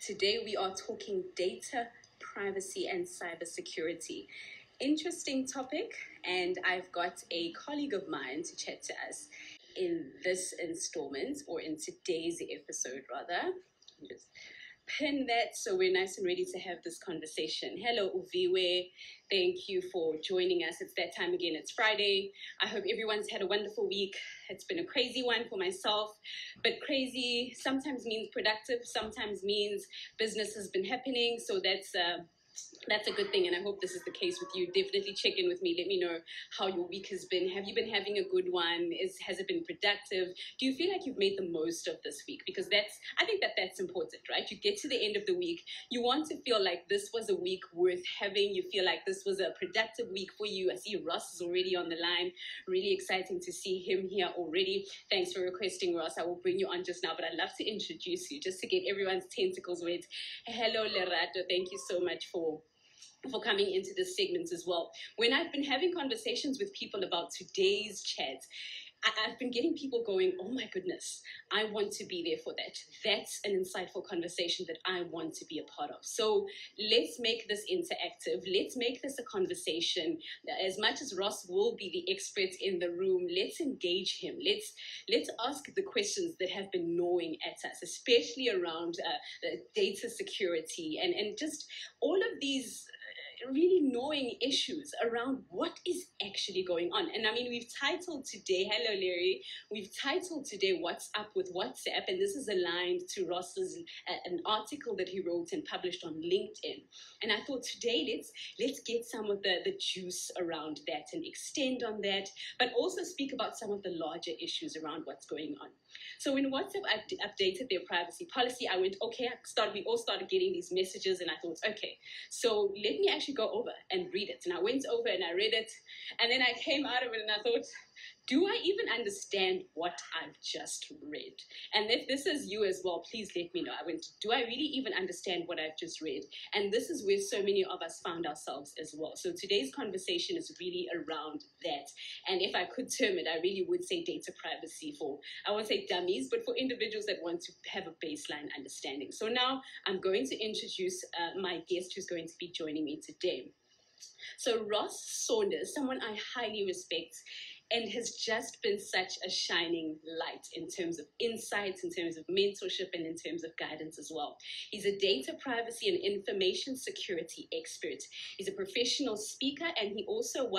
Today we are talking data privacy and cybersecurity. Interesting topic, and I've got a colleague of mine to chat to us in this installment, or in today's episode rather. Just pin that so we're nice and ready to have this conversation. Hello, Uviwe. Thank you for joining us. It's that time again. It's Friday. I hope everyone's had a wonderful week. It's been a crazy one for myself, but crazy sometimes means productive, sometimes means business has been happening. So that's a good thing, and I hope this is the case with you. Definitely check in with me. Let me know how your week has been. Have you been having a good one? Has it been productive? Do you feel like you've made the most of this week? Because I think that's important, right? You get to the end of the week, you want to feel like this was a week worth having. You feel like this was a productive week for you. I see Ross is already on the line. Really exciting to see him here already. Thanks for requesting, Ross. I will bring you on just now, but I'd love to introduce you just to get everyone's tentacles wet. Hello, Lerato. Thank you so much for coming into this segment as well. When I've been having conversations with people about today's chat, I've been getting people going, oh my goodness, I want to be there for that. That's an insightful conversation that I want to be a part of. So let's make this interactive. Let's make this a conversation. As much as Ross will be the expert in the room, let's engage him. Let's ask the questions that have been gnawing at us, especially around data security and just all of these really knowing issues around what is actually going on. And I mean, we've titled today, hello Larry, we've titled today What's Up with WhatsApp, and this is aligned to Ross's an article that he wrote and published on LinkedIn. And I thought today let's get some of the juice around that and extend on that, but also speak about some of the larger issues around what's going on. So when WhatsApp updated their privacy policy, I went, okay, we all started getting these messages, and I thought, okay, so let me actually go over and read it. And I went over and I read it, and then I came out of it and I thought, do I even understand what I've just read? And if this is you as well, please let me know. I went, do I really even understand what I've just read? And this is where so many of us found ourselves as well. So today's conversation is really around that. And if I could term it, I really would say data privacy for, I won't say dummies, but for individuals that want to have a baseline understanding. So now I'm going to introduce my guest who's going to be joining me today. So Ross Saunders, someone I highly respect, and has just been such a shining light in terms of insights, in terms of mentorship, and in terms of guidance as well. He's a data privacy and information security expert. He's a professional speaker, and he also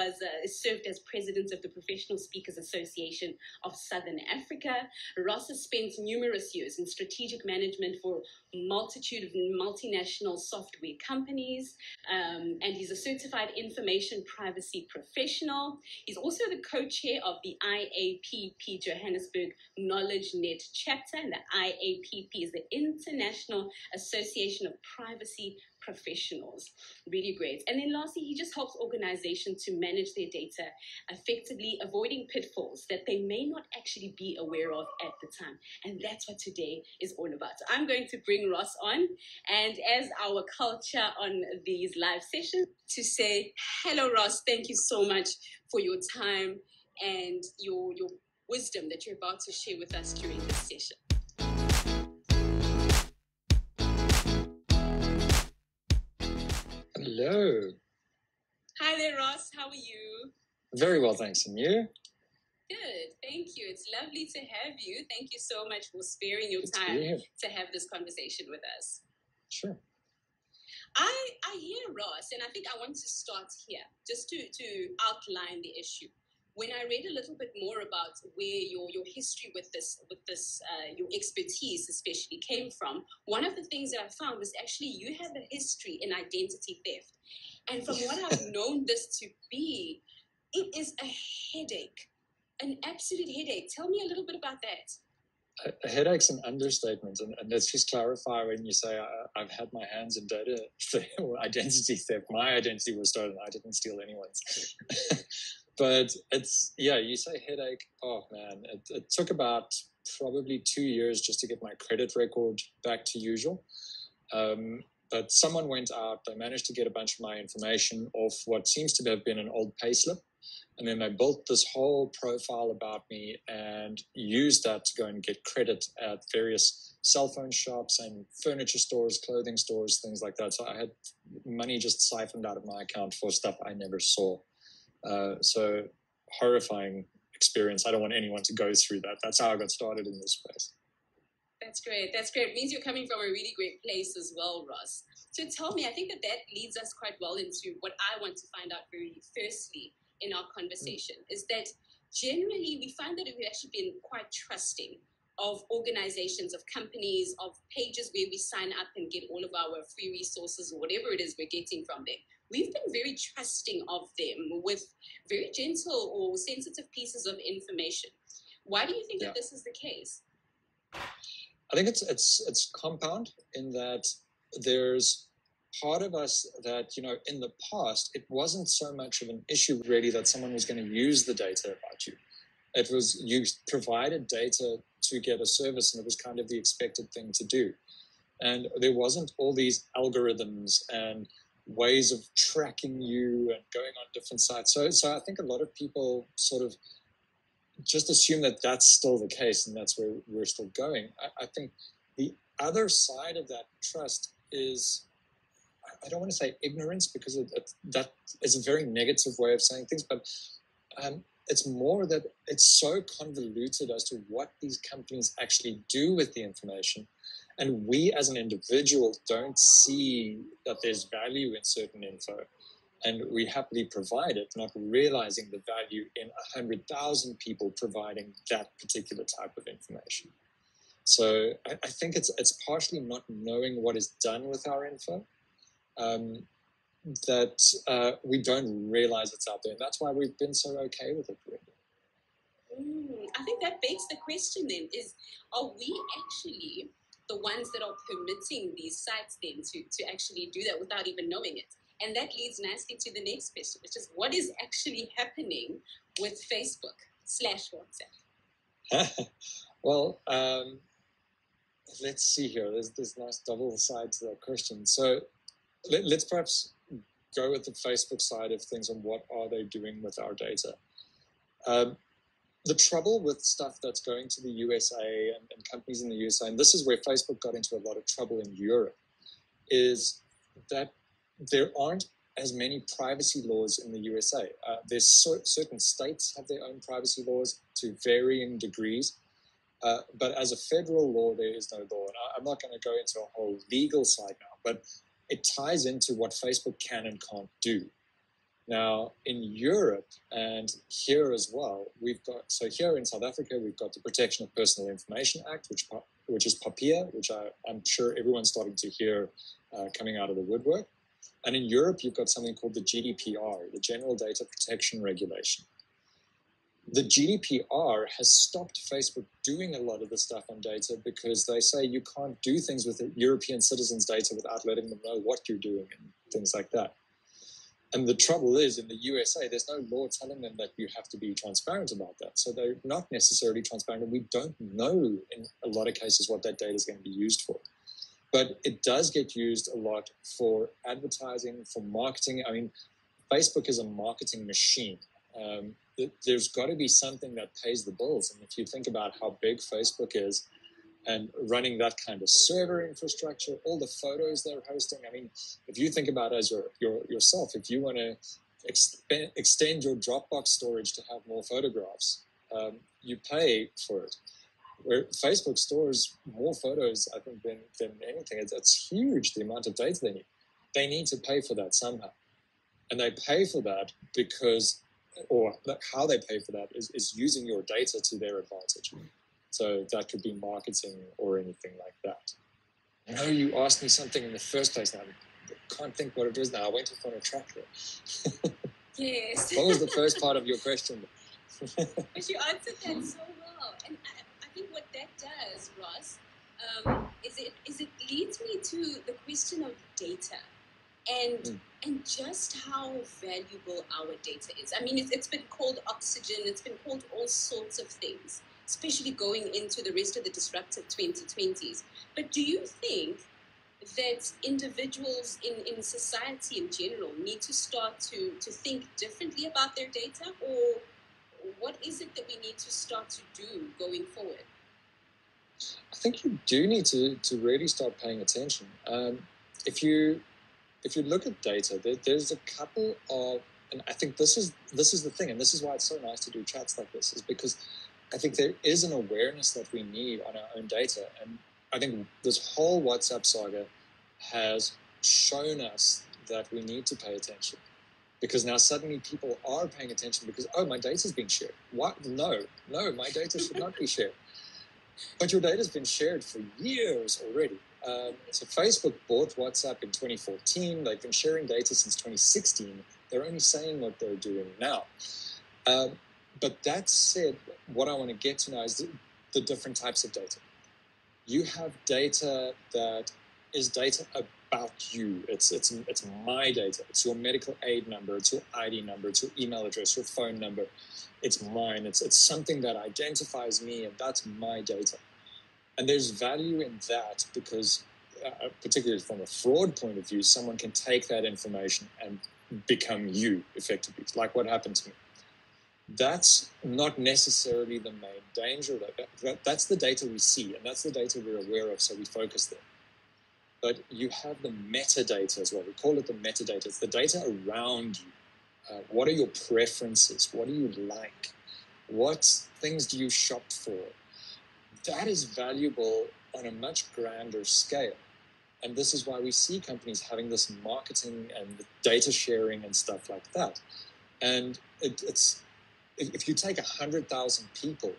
served as president of the Professional Speakers Association of Southern Africa. Ross has spent numerous years in strategic management for a multitude of multinational software companies, and he's a certified information privacy professional. He's also the co-chair of the IAPP Johannesburg Knowledge Net chapter, and the IAPP is the International Association of Privacy Professionals. Really great. And then lastly, he just helps organizations to manage their data effectively, avoiding pitfalls that they may not actually be aware of at the time. And that's what today is all about. So I'm going to bring Ross on, and as our culture on these live sessions, to say, hello Ross, thank you so much for your time and your wisdom that you're about to share with us during this session. Hello. Hi there, Ross. How are you? Very well, thanks. And you? Good. Thank you. It's lovely to have you. Thank you so much for sparing your time to have this conversation with us. Sure. I hear Ross, and I think I want to start here just to outline the issue. When I read a little bit more about where your history with this your expertise especially came from, one of the things that I found was actually you have a history in identity theft. And from what I've known this to be, it is a headache, an absolute headache. Tell me a little bit about that. A headache's an understatement, and let's just clarify when you say I've had my hands in data theft or identity theft. My identity was stolen. I didn't steal anyone's. But you say headache. Oh man, it took about probably 2 years just to get my credit record back to usual. But someone went out, they managed to get a bunch of my information off what seems to have been an old payslip. And then they built this whole profile about me and used that to go and get credit at various cell phone shops and furniture stores, clothing stores, things like that. So I had money just siphoned out of my account for stuff I never saw. So horrifying experience. I don't want anyone to go through that. That's how I got started in this space. That's great. That's great. It means you're coming from a really great place as well, Ross. So tell me, I think that leads us quite well into what I want to find out very firstly in our conversation, is that generally we find that we've actually been quite trusting of organizations, of companies, of pages where we sign up and get all of our free resources or whatever it is we're getting from them. We've been very trusting of them with very gentle or sensitive pieces of information. Why do you think that this is the case? I think it's compound in that there's part of us that, in the past, it wasn't so much of an issue really that someone was going to use the data about you. It was you provided data to get a service, and it was kind of the expected thing to do. And there wasn't all these algorithms and ways of tracking you and going on different sites. So I think a lot of people sort of just assume that that's still the case and that's where we're still going. I think the other side of that trust is, I don't want to say ignorance because that is a very negative way of saying things, but it's more that it's so convoluted as to what these companies actually do with the information. And we as an individual don't see that there's value in certain info. And we happily provide it, not realizing the value in 100,000 people providing that particular type of information. So I think it's partially not knowing what is done with our info, that we don't realize it's out there. And that's why we've been so okay with it, really. I think that begs the question then, are we actually the ones that are permitting these sites then to actually do that without even knowing it? And that leads nicely to the next question, which is what is actually happening with Facebook/WhatsApp? Well, let's see here. There's this nice double side to that question. So let's perhaps go with the Facebook side of things and what are they doing with our data. The trouble with stuff that's going to the USA and companies in the USA, and this is where Facebook got into a lot of trouble in Europe, is that there aren't as many privacy laws in the USA. There's certain states have their own privacy laws to varying degrees, but as a federal law, there is no law. And I'm not going to go into a whole legal side now, but it ties into what Facebook can and can't do. Now, in Europe and here as well, so here in South Africa, we've got the Protection of Personal Information Act, which is PAPIA, which I'm sure everyone's starting to hear coming out of the woodwork. And in Europe, you've got something called the GDPR, the General Data Protection Regulation. The GDPR has stopped Facebook doing a lot of the stuff on data because they say you can't do things with European citizens' data without letting them know what you're doing and things like that. And the trouble is, in the USA, there's no law telling them that you have to be transparent about that. So they're not necessarily transparent, and we don't know in a lot of cases what that data is going to be used for. But it does get used a lot for advertising, for marketing. I mean, Facebook is a marketing machine. There's got to be something that pays the bills. And if you think about how big Facebook is and running that kind of server infrastructure, all the photos they're hosting. I mean, if you think about it as yourself, if you want to extend your Dropbox storage to have more photographs, you pay for it. Where Facebook stores more photos, I think, than anything. It's huge, the amount of data they need. They need to pay for that somehow. And they pay for that because, or how they pay for that is using your data to their advantage. So that could be marketing or anything like that. I know you asked me something in the first place now. I can't think what it is now. I went off on a track there. Yes. What was the first part of your question? But you answered that so well. And I think what that does, Ross, is it leads me to the question of data and just how valuable our data is. I mean, it's been called oxygen. It's been called all sorts of things, especially going into the rest of the disruptive 2020s. But do you think that individuals in society in general need to start to think differently about their data, or what is it that we need to start to do going forward? I think you do need to really start paying attention. If you look at data, there's a couple of, and I think this is the thing, and this is why it's so nice to do chats like this, is because I think there is an awareness that we need on our own data, and I think this whole WhatsApp saga has shown us that we need to pay attention, because now suddenly people are paying attention because, oh, my data's being shared. What? No, my data should not be shared. But your data's been shared for years already. So Facebook bought WhatsApp in 2014. They've been sharing data since 2016. They're only saying what they're doing now. But that said, what I want to get to now is the different types of data. You have data that is data about you. It's my data. It's your medical aid number. It's your ID number. It's your email address, your phone number. It's mine. It's something that identifies me, and that's my data. And there's value in that because, particularly from a fraud point of view, someone can take that information and become you effectively, like what happened to me. That's not necessarily the main danger. That's the data we see, and that's the data we're aware of, so we focus there. But you have the metadata as well. We call it the metadata. It's the data around you. What are your preferences? What do you like? What things do you shop for? That is valuable on a much grander scale. And this is why we see companies having this marketing and data sharing and stuff like that. And it's if you take 100,000 people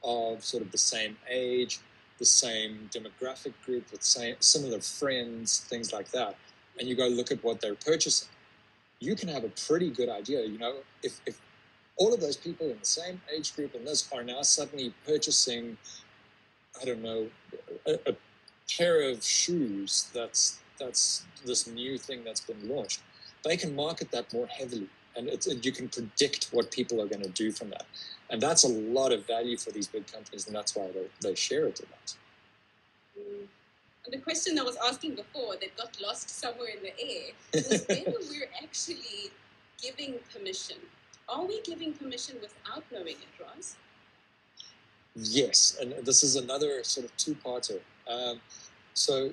of sort of the same age, the same demographic group, with similar friends, things like that, and you go look at what they're purchasing, you can have a pretty good idea. You know, if all of those people in the same age group and this are now suddenly purchasing, I don't know, a pair of shoes that's this new thing that's been launched, they can market that more heavily, and you can predict what people are going to do from that. And that's a lot of value for these big companies, and that's why they share it a lot. And the question I was asking before that got lost somewhere in the air was whether we're actually giving permission. Are we giving permission without knowing it, Ross? Yes, and this is another sort of two-parter. So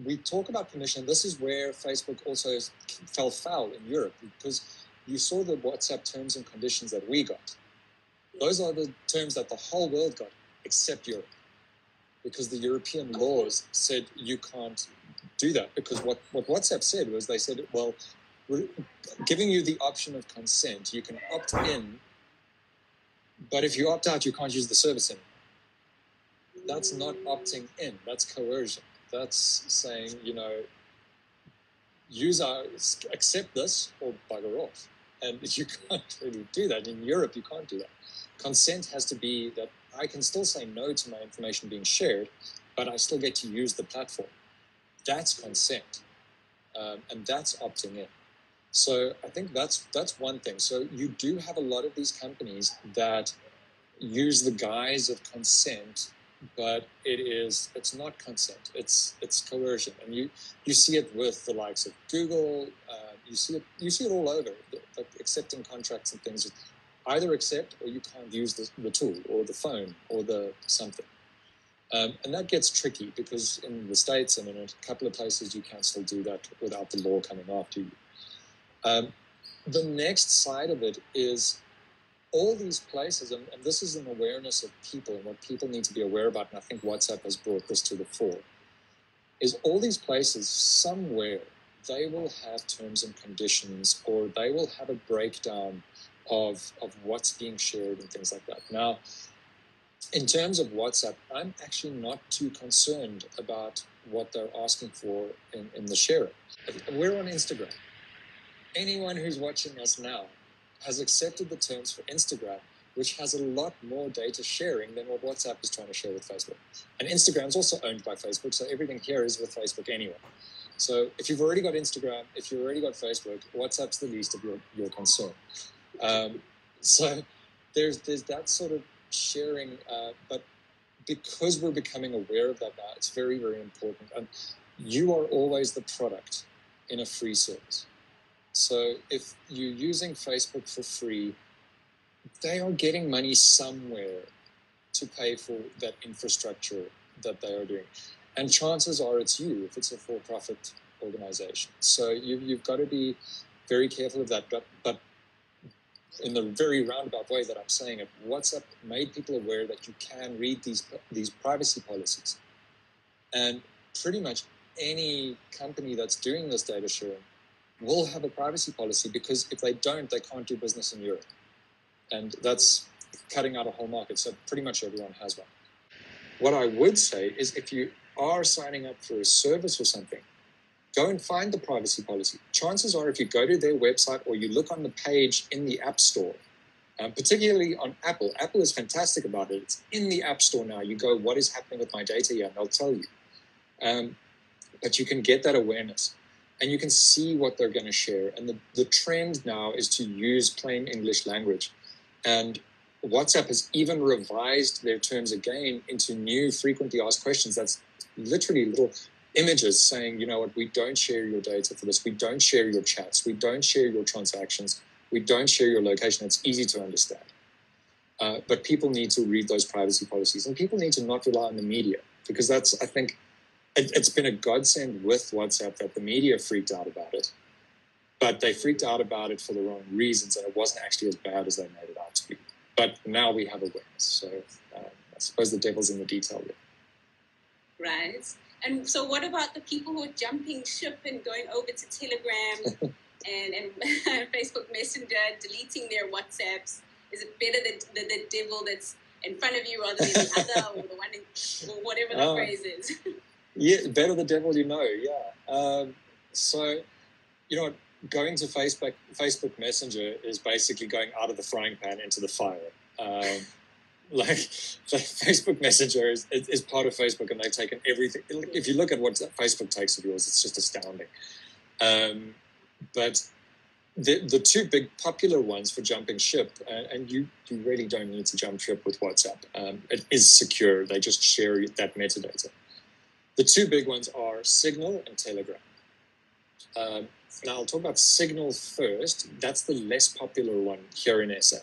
we talk about permission. This is where Facebook also fell foul in Europe, because you saw the WhatsApp terms and conditions that we got. Those are the terms that the whole world got, except Europe, because the European laws said you can't do that. Because what WhatsApp said was, they said, well, we're giving you the option of consent. You can opt in, but if you opt out, you can't use the service anymore. That's not opting in. That's coercion. That's saying, you know, accept this or bugger off. And you can't really do that. In Europe, you can't do that. Consent has to be that I can still say no to my information being shared, but I still get to use the platform. That's consent. And that's opting in. So I think that's one thing. So you do have a lot of these companies that use the guise of consent, but it's not consent. It's coercion, and you see it with the likes of Google. You see it all over. Like accepting contracts and things. Either accept or you can't use the tool or the phone or the something. And that gets tricky, because in the States and in a couple of places you can still do that without the law coming after you. The next side of it is all these places, and this is an awareness of people and what people need to be aware about, and I think WhatsApp has brought this to the fore, is all these places, somewhere, they will have terms and conditions, or they will have a breakdown of what's being shared and things like that. Now, in terms of WhatsApp, I'm actually not too concerned about what they're asking for in the sharing. We're on Instagram. Anyone who's watching us now has accepted the terms for Instagram, which has a lot more data sharing than what WhatsApp is trying to share with Facebook. And Instagram is also owned by Facebook, so everything here is with Facebook anyway. So if you've already got Instagram, if you've already got Facebook, WhatsApp's the least of your concern. So there's that sort of sharing, but because we're becoming aware of that now, it's very, very important. And you are always the product in a free service. So if you're using Facebook for free, they are getting money somewhere to pay for that infrastructure that they are doing. And chances are it's you if it's a for-profit organization. So you've got to be very careful of that. But in the very roundabout way that I'm saying it, WhatsApp made people aware that you can read these privacy policies. And pretty much any company that's doing this data sharing will have a privacy policy, because if they don't, they can't do business in Europe. And that's cutting out a whole market. So pretty much everyone has one. What I would say is, if you are signing up for a service or something, go and find the privacy policy. Chances are, if you go to their website or you look on the page in the App Store, particularly on Apple is fantastic about it. It's in the App Store now. You go, what is happening with my data here? And they'll tell you. But you can get that awareness. And you can see what they're going to share. And the trend now is to use plain English language. And WhatsApp has even revised their terms again into new frequently asked questions. That's literally little images saying, you know what, we don't share your data for this. We don't share your chats. We don't share your transactions. We don't share your location. It's easy to understand. But people need to read those privacy policies. And people need to not rely on the media, because that's, I think, it's been a godsend with WhatsApp that the media freaked out about it, but they freaked out about it for the wrong reasons, and it wasn't actually as bad as they made it out to be. But now we have awareness, so I suppose the devil's in the detail there. Right. And so what about the people who are jumping ship and going over to Telegram and Facebook Messenger, deleting their WhatsApps? Is it better that the devil that's in front of you rather than the other, or the one or whatever the phrase is? Yeah, better the devil you know, yeah. So, you know what, going to Facebook Messenger is basically going out of the frying pan into the fire. Like, Facebook Messenger is part of Facebook, and they've taken everything. If you look at what Facebook takes of yours, it's just astounding. But the two big popular ones for jumping ship, and you really don't need to jump ship with WhatsApp. It is secure. They just share that metadata. The two big ones are Signal and Telegram. Now, I'll talk about Signal first. That's the less popular one here in SA.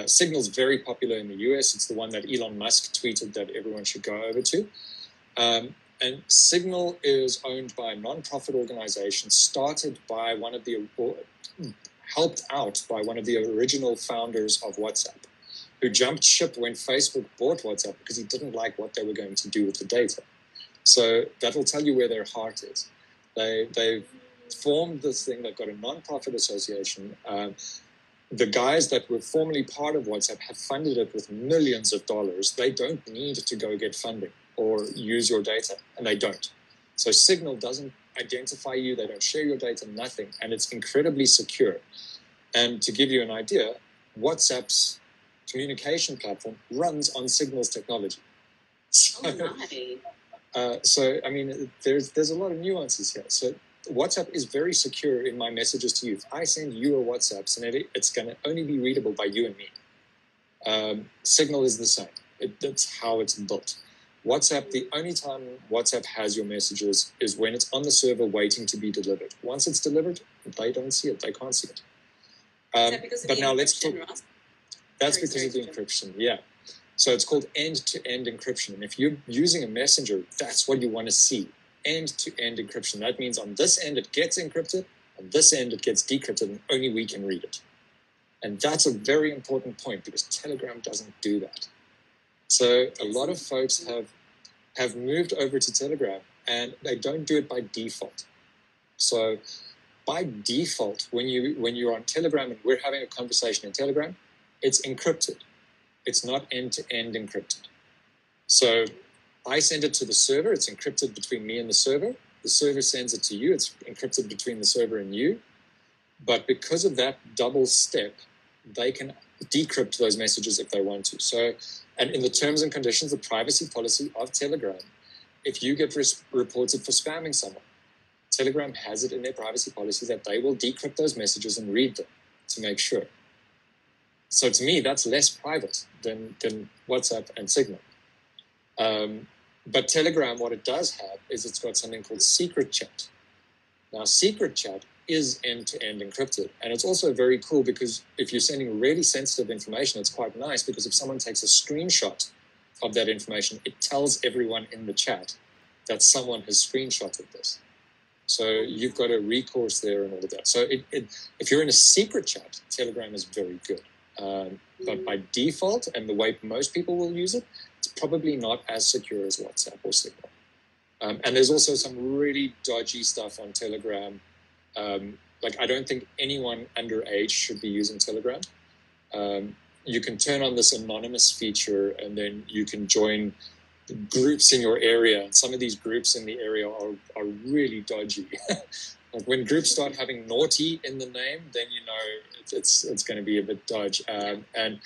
Signal's very popular in the US. It's the one that Elon Musk tweeted that everyone should go over to. And Signal is owned by a non-profit organization started by helped out by one of the original founders of WhatsApp, who jumped ship when Facebook bought WhatsApp because he didn't like what they were going to do with the data. So that will tell you where their heart is. They've formed this thing. They've got a non-profit association. The guys that were formerly part of WhatsApp have funded it with millions of dollars. They don't need to go get funding or use your data, and they don't. So Signal doesn't identify you. They don't share your data, nothing. And it's incredibly secure. And to give you an idea, WhatsApp's communication platform runs on Signal's technology. So, I mean, there's a lot of nuances here. So WhatsApp is very secure in my messages to you. If I send you a WhatsApp, it's going to only be readable by you and me. Signal is the same. That's how it's built. WhatsApp, the only time WhatsApp has your messages is when it's on the server waiting to be delivered. Once it's delivered, they don't see it. They can't see it. Is that because of the encryption, Ross? That's because of the encryption, yeah. So it's called end-to-end encryption. And if you're using a messenger, that's what you want to see, end-to-end encryption. That means on this end, it gets encrypted. On this end, it gets decrypted, and only we can read it. And that's a very important point, because Telegram doesn't do that. So a lot of folks have moved over to Telegram, and they don't do it by default. So by default, when you're on Telegram and we're having a conversation in Telegram, it's encrypted. It's not end-to-end encrypted. So I send it to the server. It's encrypted between me and the server. The server sends it to you. It's encrypted between the server and you. But because of that double step, they can decrypt those messages if they want to. So, and in the terms and conditions, the privacy policy of Telegram, if you get reported for spamming someone, Telegram has it in their privacy policy that they will decrypt those messages and read them to make sure. So to me, that's less private than WhatsApp and Signal. But Telegram, what it does have is it's got something called secret chat. Now, secret chat is end-to-end encrypted. And it's also very cool because if you're sending really sensitive information, it's quite nice because if someone takes a screenshot of that information, it tells everyone in the chat that someone has screenshotted this. So you've got a recourse there and all of that. So if you're in a secret chat, Telegram is very good. But by default, and the way most people will use it, it's probably not as secure as WhatsApp or Signal. And there's also some really dodgy stuff on Telegram. Like, I don't think anyone underage should be using Telegram. You can turn on this anonymous feature, and then you can join groups in your area. And some of these groups in the area are really dodgy. Like, when groups start having naughty in the name, then you know it's going to be a bit dodge. And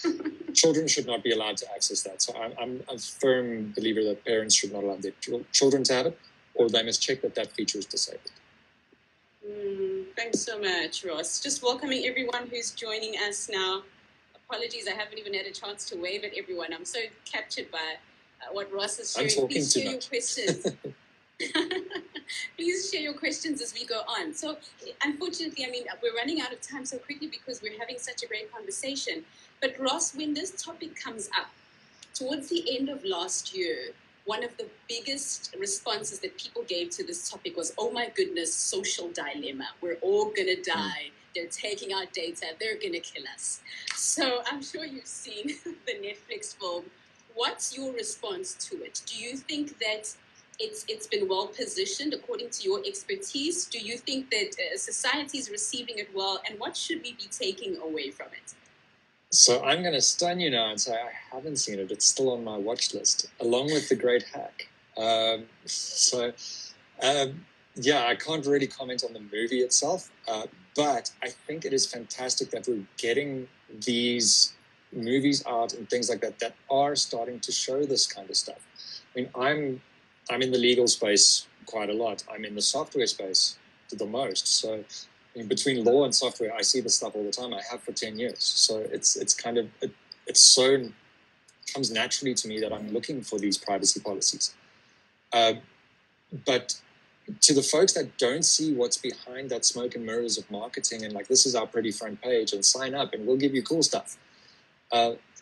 children should not be allowed to access that. So I'm a firm believer that parents should not allow their children to have it, or they must check that feature is disabled. Thanks so much, Ross. Just welcoming everyone who's joining us now. Apologies, I haven't even had a chance to wave at everyone. I'm so captured by what Ross is sharing. Please share your questions. Please share your questions as we go on. So, unfortunately, I mean, we're running out of time so quickly because we're having such a great conversation. But Ross, when this topic comes up, towards the end of last year, one of the biggest responses that people gave to this topic was, oh my goodness, social dilemma. We're all going to die. They're taking our data. They're going to kill us. So I'm sure you've seen the Netflix film. What's your response to it? Do you think that it's been well positioned according to your expertise? Do you think that society is receiving it well? And what should we be taking away from it? So I'm going to stun you now and say I haven't seen it. It's still on my watch list, along with The Great Hack. Yeah, I can't really comment on the movie itself, but I think it is fantastic that we're getting these movies out and things like that are starting to show this kind of stuff. I mean, I'm in the legal space quite a lot. I'm in the software space the most. So between law and software, I see this stuff all the time. I have for 10 years. So it's kind of, comes naturally to me that I'm looking for these privacy policies. But to the folks that don't see what's behind that smoke and mirrors of marketing and like, this is our pretty front page and sign up and we'll give you cool stuff.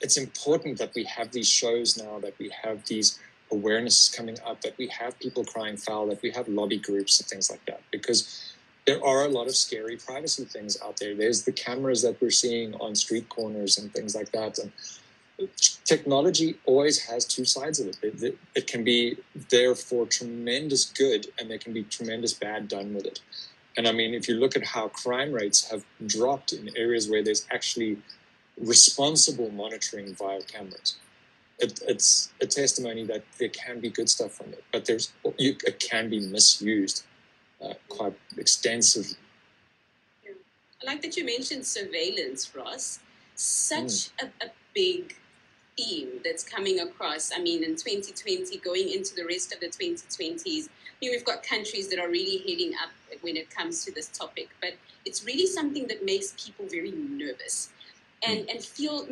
It's important that we have these shows now, that we have these awareness coming up, that we have people crying foul, that we have lobby groups and things like that, because there are a lot of scary privacy things out there. There's the cameras that we're seeing on street corners and things like that. And technology always has two sides of it. It can be there for tremendous good, and there can be tremendous bad done with it. And I mean, if you look at how crime rates have dropped in areas where there's actually responsible monitoring via cameras, it's a testimony that there can be good stuff from it, but it can be misused quite extensively. Yeah. I like that you mentioned surveillance, Ross. Such a big theme that's coming across. I mean, in 2020, going into the rest of the 2020s, we've got countries that are really heading up when it comes to this topic, but it's really something that makes people very nervous and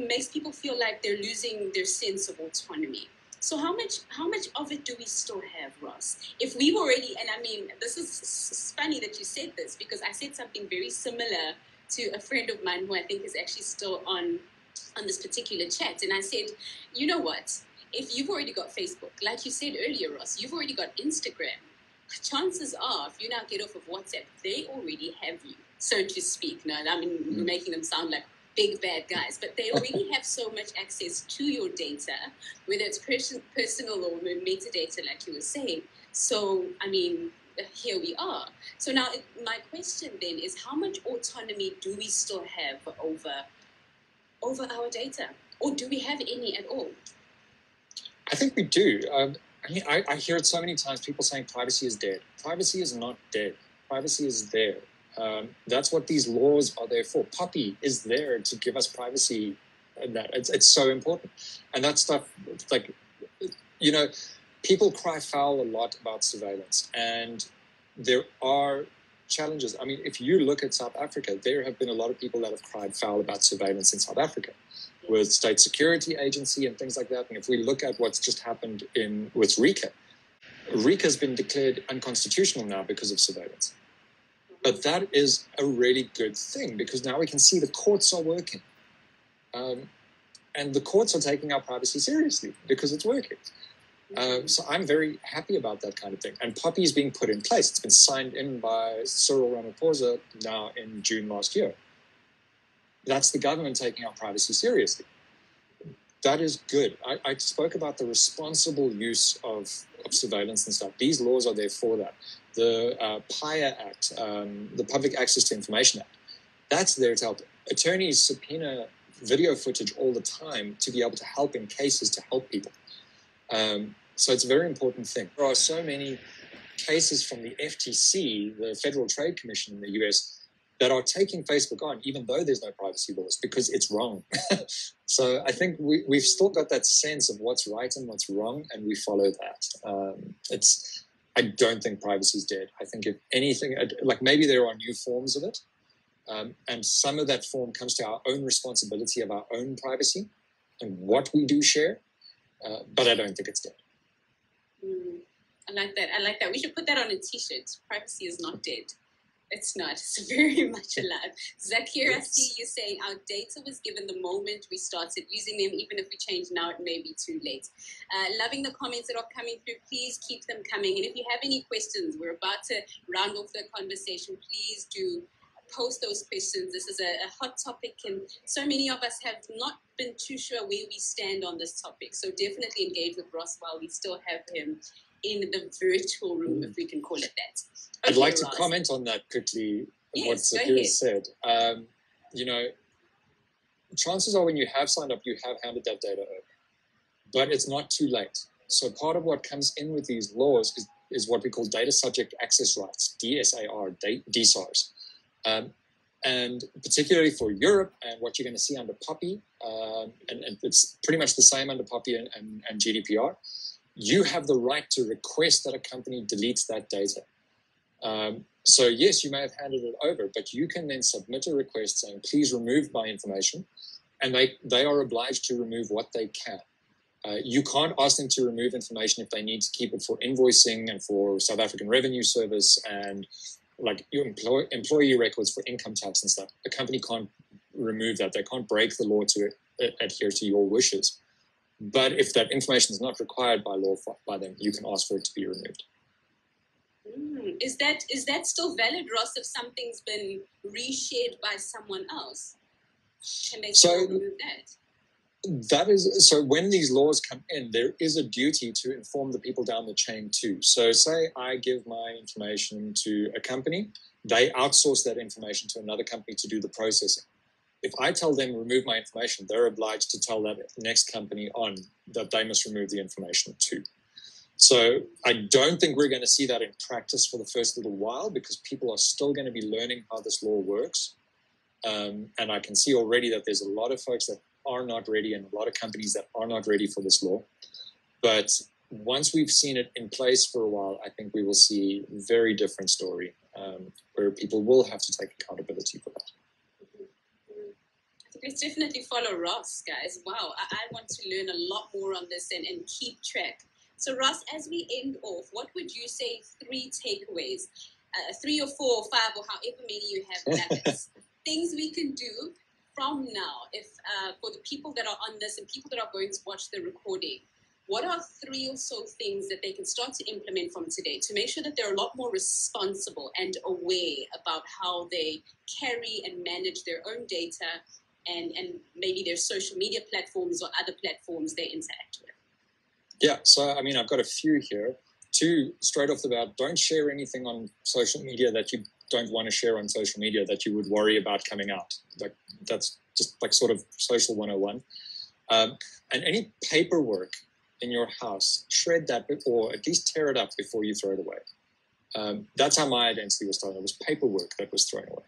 makes people feel like they're losing their sense of autonomy. So how much of it do we still have, Ross? If we've already, and I mean, this is funny that you said this, because I said something very similar to a friend of mine who I think is actually still on this particular chat. And I said, you know what? If you've already got Facebook, like you said earlier, Ross, you've already got Instagram, chances are, if you now get off of WhatsApp, they already have you, so to speak. Now, I mean, making them sound like big bad guys, but they already have so much access to your data, whether it's personal or metadata, like you were saying. So, I mean, here we are. So now my question then is, how much autonomy do we still have over our data? Or do we have any at all? I think we do. I mean, I hear it so many times, people saying privacy is dead. Privacy is not dead. Privacy is there. That's what these laws are there for. PUPI is there to give us privacy, and that it's so important. And that stuff, like, you know, people cry foul a lot about surveillance, and there are challenges. I mean, if you look at South Africa, there have been a lot of people that have cried foul about surveillance in South Africa with state security agency and things like that. And if we look at what's just happened with RICA, RICA has been declared unconstitutional now because of surveillance. But that is a really good thing because now we can see the courts are working. And the courts are taking our privacy seriously because it's working. So I'm very happy about that kind of thing. And POPI is being put in place. It's been signed in by Cyril Ramaphosa now in June last year. That's the government taking our privacy seriously. That is good. I spoke about the responsible use of surveillance and stuff. These laws are there for that. The PIA Act, the Public Access to Information Act, that's there to help. Attorneys subpoena video footage all the time to be able to help in cases to help people. So it's a very important thing. There are so many cases from the FTC, the Federal Trade Commission in the US, that are taking Facebook on, even though there's no privacy laws, because it's wrong. So I think we've still got that sense of what's right and what's wrong, and we follow that. I don't think privacy is dead. I think if anything, like maybe there are new forms of it, and some of that form comes to our own responsibility of our own privacy and what we do share, but I don't think it's dead. I like that. I like that. We should put that on a t-shirt. Privacy is not dead. It's not. It's very much alive. Zakir, I see you saying our data was given the moment we started using them. Even if we change now, it may be too late. Loving the comments that are coming through. Please keep them coming. And if you have any questions, we're about to round off the conversation. Please do post those questions. This is a hot topic, and so many of us have not been too sure where we stand on this topic. So definitely engage with Ross while we still have him in the virtual room, if we can call it that. Okay, I'd like to Ross, comment on that quickly, yes, what Zakir said. Chances are when you have signed up, you have handed that data over. But it's not too late. So part of what comes in with these laws is what we call data subject access rights, DSAR, DSARs. And particularly for Europe and what you're going to see under POPI, and it's pretty much the same under POPI and GDPR, you have the right to request that a company deletes that data. So yes, you may have handed it over, but you can then submit a request saying, please remove my information, and they are obliged to remove what they can. You can't ask them to remove information if they need to keep it for invoicing and for South African Revenue Service and like your employee records for income tax and stuff. A company can't remove that. They can't break the law to adhere to your wishes. But if that information is not required by law by them, you can ask for it to be removed. Is that still valid, Ross, if something's been reshared by someone else? Can they still remove that? That is, so when these laws come in, there is a duty to inform the people down the chain too. So say I give my information to a company, they outsource that information to another company to do the processing. If I tell them remove my information, they're obliged to tell that next company on that they must remove the information too. So I don't think we're going to see that in practice for the first little while because people are still going to be learning how this law works. And I can see already that there's a lot of folks that are not ready and a lot of companies that are not ready for this law. But once we've seen it in place for a while, I think we will see a very different story where people will have to take accountability for that. Let's definitely follow Ross, guys. Wow, I want to learn a lot more on this and keep track. So Ross, as we end off, what would you say 3 takeaways, 3 or 4 or 5 or however many you have nuggets, things we can do from now, if for the people that are on this and people that are going to watch the recording, what are 3 or so things that they can start to implement from today to make sure that they're a lot more responsible and aware about how they carry and manage their own data and maybe their social media platforms or other platforms they interact with? Yeah, so I mean, I've got a few here. 2, straight off the bat, don't share anything on social media that you don't want to share on social media that you would worry about coming out. Like that's just like sort of social 101. And any paperwork in your house, shred that or at least tear it up before you throw it away. That's how my identity was stolen. It was paperwork that was thrown away.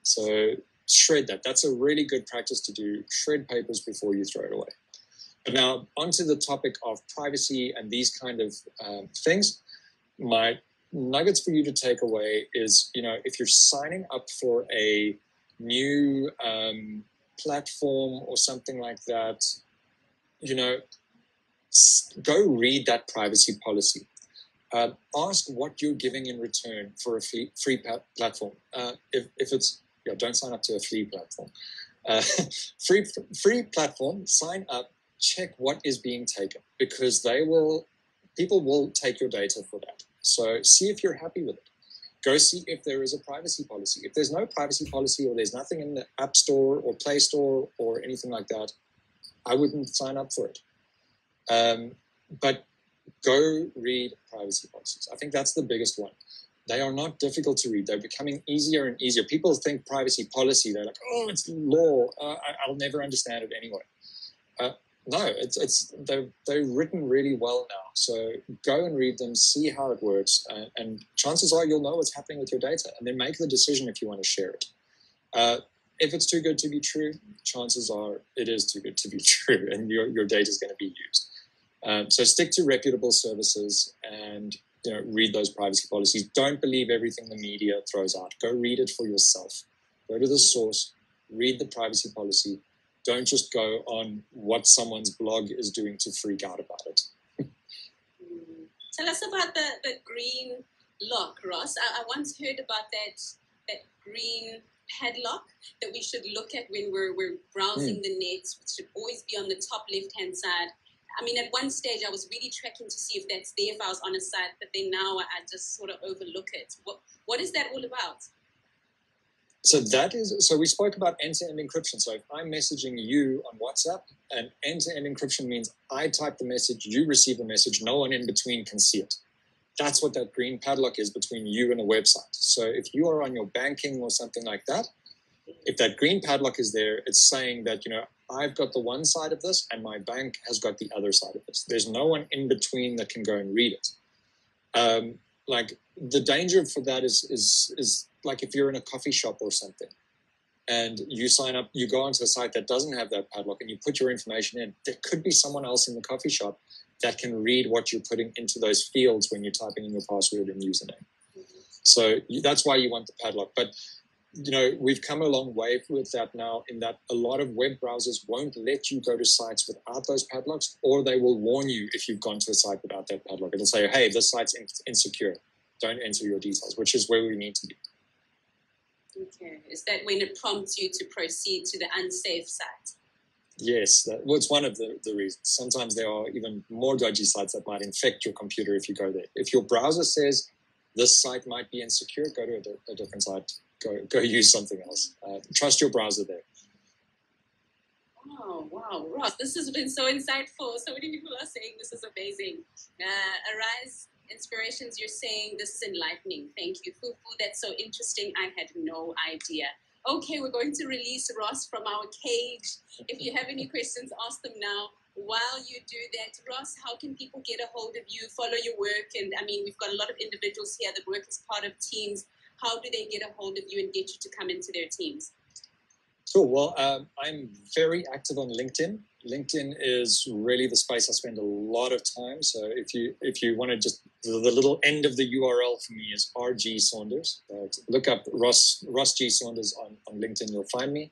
So shred that. That's a really good practice to do. Shred papers before you throw it away. But now onto the topic of privacy and these kind of things. My nuggets for you to take away is, if you're signing up for a new platform or something like that, go read that privacy policy. ask what you're giving in return for a free platform. If it's, don't sign up to a free platform. Free platform, sign up, check what is being taken, because people will take your data for that. So see if you're happy with it. Go see if there is a privacy policy. If there's no privacy policy, or there's nothing in the App Store or Play Store or anything like that, I wouldn't sign up for it. But go read privacy policies. I think that's the biggest one. They are not difficult to read. They're becoming easier and easier. People think privacy policy, they're like, oh, it's law. I'll never understand it anyway. No, they're written really well now. So go and read them, see how it works, and chances are you'll know what's happening with your data, and then make the decision if you want to share it. If it's too good to be true, chances are it is too good to be true, and your data is going to be used. So stick to reputable services and read those privacy policies. Don't believe everything the media throws out. Go read it for yourself. Go to the source, read the privacy policy. Don't just go on what someone's blog is doing to freak out about it. Tell us about the green lock, Ross. I once heard about that green padlock that we should look at when we're browsing the net. It should always be on the top left-hand side. I mean, at one stage, I was really tracking to see if that's there if I was on a site, but then now I just sort of overlook it. What is that all about? So we spoke about end-to-end encryption. So if I'm messaging you on WhatsApp, and end-to-end encryption means I type the message, you receive the message, no one in between can see it. That's what that green padlock is between you and a website. So if you are on your banking or something like that, if that green padlock is there, it's saying that, I've got the one side of this and my bank has got the other side of this. There's no one in between that can go and read it. Like the danger for that is like if you're in a coffee shop or something and you sign up, you go onto a site that doesn't have that padlock and you put your information in, there could be someone else in the coffee shop that can read what you're putting into those fields when you're typing in your password and username. So that's why you want the padlock. But we've come a long way with that now, in that a lot of web browsers won't let you go to sites without those padlocks, or they will warn you if you've gone to a site without that padlock. It'll say, hey, this site's insecure. Don't enter your details, which is where we need to be. Okay. Is that when it prompts you to proceed to the unsafe site? Yes, it's one of the reasons. Sometimes there are even more dodgy sites that might infect your computer if you go there. If your browser says this site might be insecure, go to a different site. Go use something else. Trust your browser there. Oh, wow. Ross, this has been so insightful. So many people are saying this is amazing. Arise Inspirations, you're saying this is enlightening. Thank you. Fufu, that's so interesting. I had no idea. Okay, we're going to release Ross from our cage. If you have any questions, ask them now. While you do that, Ross, how can people get a hold of you, follow your work? And I mean, we've got a lot of individuals here that work as part of teams. How do they get a hold of you and get you to come into their teams? Cool. Well, I'm very active on LinkedIn. LinkedIn is really the space I spend a lot of time. So if you want to just, the little end of the URL for me is RG Saunders. Look up Ross G Saunders on LinkedIn. You'll find me.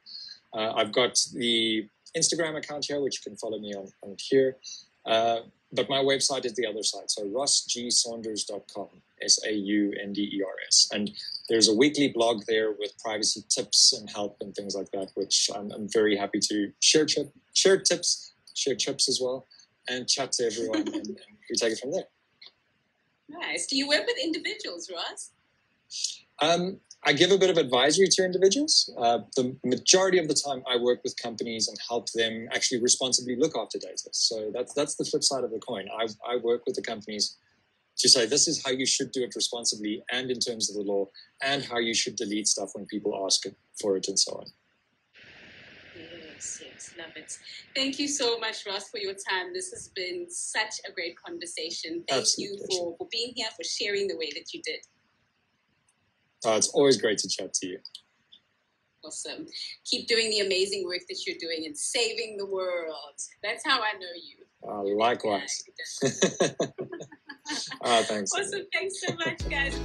I've got the Instagram account here, which you can follow me on here. But my website is the other side. So rossgsaunders.com, SAUNDERS. And there's a weekly blog there with privacy tips and help and things like that, which I'm very happy to share tips, share chips as well, and chat to everyone, and we take it from there. Nice. Do you work with individuals, Ross? I give a bit of advisory to individuals. The majority of the time I work with companies and help them actually responsibly look after data. So that's the flip side of the coin. I work with the companies to say this is how you should do it responsibly and in terms of the law, and how you should delete stuff when people ask for it and so on. Yes, love it. Thank you so much, Ross, for your time. This has been such a great conversation. Thank you for being here, for sharing the way that you did. It's always great to chat to you. Awesome. Keep doing the amazing work that you're doing and saving the world. That's how I know you. Likewise. Thanks. Awesome. Thanks so much, guys.